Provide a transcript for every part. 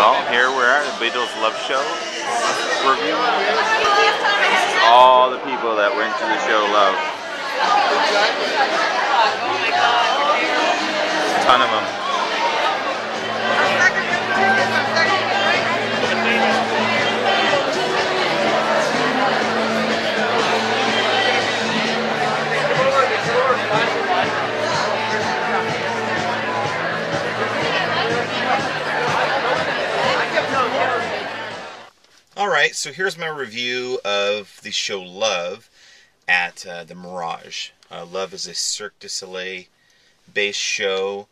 Well, here we're at the Beatles Love Show review. All the people that went to the show love. A ton of them. Alright, so here's my review of the show Love at the Mirage. Love is a Cirque du Soleil based show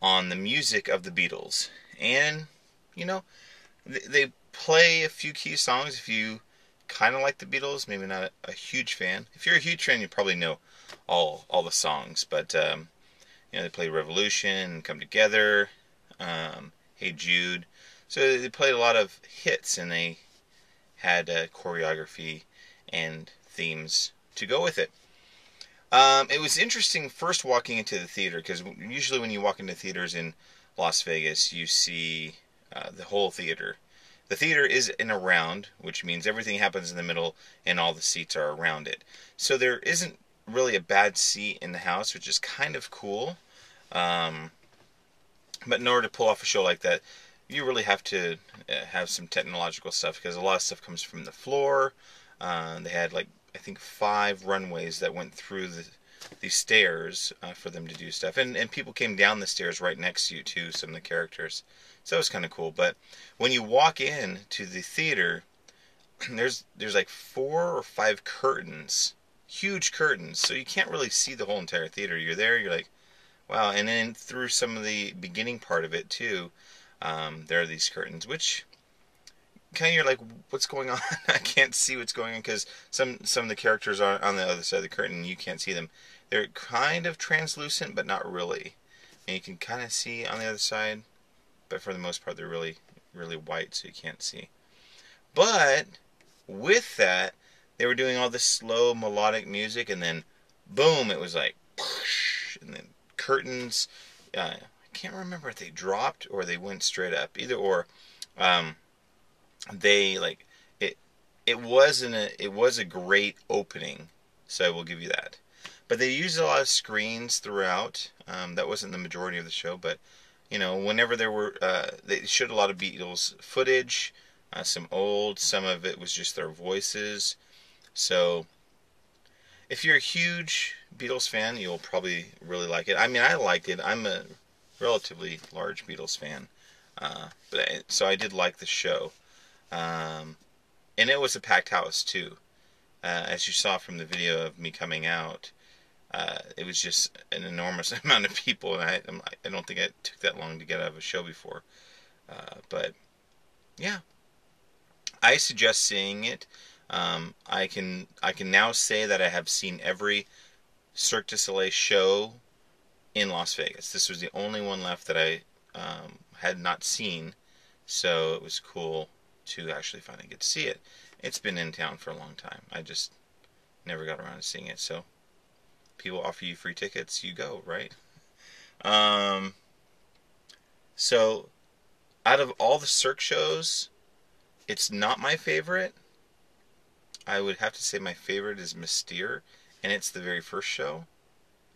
on the music of the Beatles. And, you know, they play a few key songs if you kind of like the Beatles, maybe not a huge fan. If you're a huge fan, you probably know all the songs. But, you know, they play Revolution, Come Together, Hey Jude. So they played a lot of hits, and they had choreography and themes to go with it. It was interesting first walking into the theater, because usually when you walk into theaters in Las Vegas, you see the whole theater. The theater is in a round, which means everything happens in the middle and all the seats are around it. So there isn't really a bad seat in the house, which is kind of cool. But in order to pull off a show like that, you really have to have some technological stuff, because a lot of stuff comes from the floor. They had, like, I think 5 runways that went through these stairs for them to do stuff. And people came down the stairs right next to you, too, some of the characters. So that was kind of cool. But when you walk in to the theater, there's like 4 or 5 curtains, huge curtains. So you can't really see the whole entire theater. You're there, you're like, wow. And then through some of the beginning part of it, too, there are these curtains, which kind of you're like, what's going on? I can't see what's going on, because some of the characters are on the other side of the curtain, and you can't see them. They're kind of translucent, but not really. And you can kind of see on the other side, but for the most part, they're really, really white, so you can't see. But with that, they were doing all this slow melodic music, and then boom, it was like whoosh, and then curtains. I can't remember if they dropped or they went straight up. Either or. They, like, it was a great opening, so I will give you that. But they used a lot of screens throughout. That wasn't the majority of the show, but you know, whenever there were, they showed a lot of Beatles footage, some of it was just their voices. So if you're a huge Beatles fan, you'll probably really like it. I mean, I liked it. I'm a relatively large Beatles fan, so I did like the show. And it was a packed house too. As you saw from the video of me coming out, it was just an enormous amount of people, and I don't think it took that long to get out of a show before. But yeah, I suggest seeing it. I can now say that I have seen every Cirque du Soleil show in Las Vegas. This was the only one left that I had not seen, so it was cool to actually finally get to see it. It's been in town for a long time. I just never got around to seeing it. So people offer you free tickets, you go, right? So out of all the Cirque shows, it's not my favorite. I would have to say my favorite is Mystere, and it's the very first show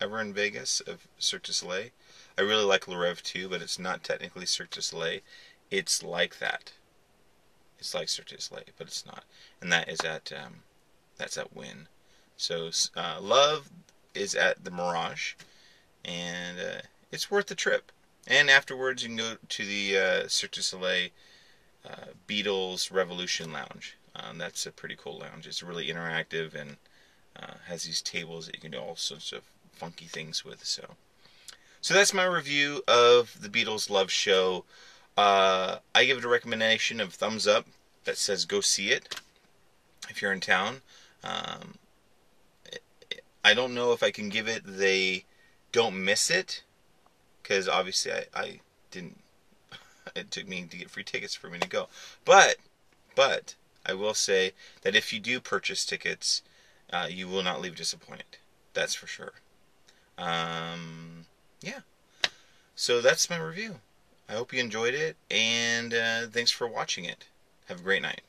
ever in Vegas of Cirque du Soleil. I really like Le Rêve too, but it's not technically Cirque du Soleil. It's like that. It's like Cirque du Soleil, but it's not. And that is at, that's at Wynn. So, Love is at the Mirage, and it's worth the trip. And afterwards, you can go to the Cirque du Soleil Beatles Revolution Lounge. That's a pretty cool lounge. It's really interactive and has these tables that you can do all sorts of funky things with. So that's my review of the Beatles Love Show. I give it a recommendation of thumbs up that says go see it if you're in town. I don't know if I can give it the don't miss it, because obviously I didn't. It took me to get free tickets for me to go. But I will say that if you do purchase tickets, you will not leave disappointed. That's for sure. Yeah. So that's my review. I hope you enjoyed it, and thanks for watching it. Have a great night.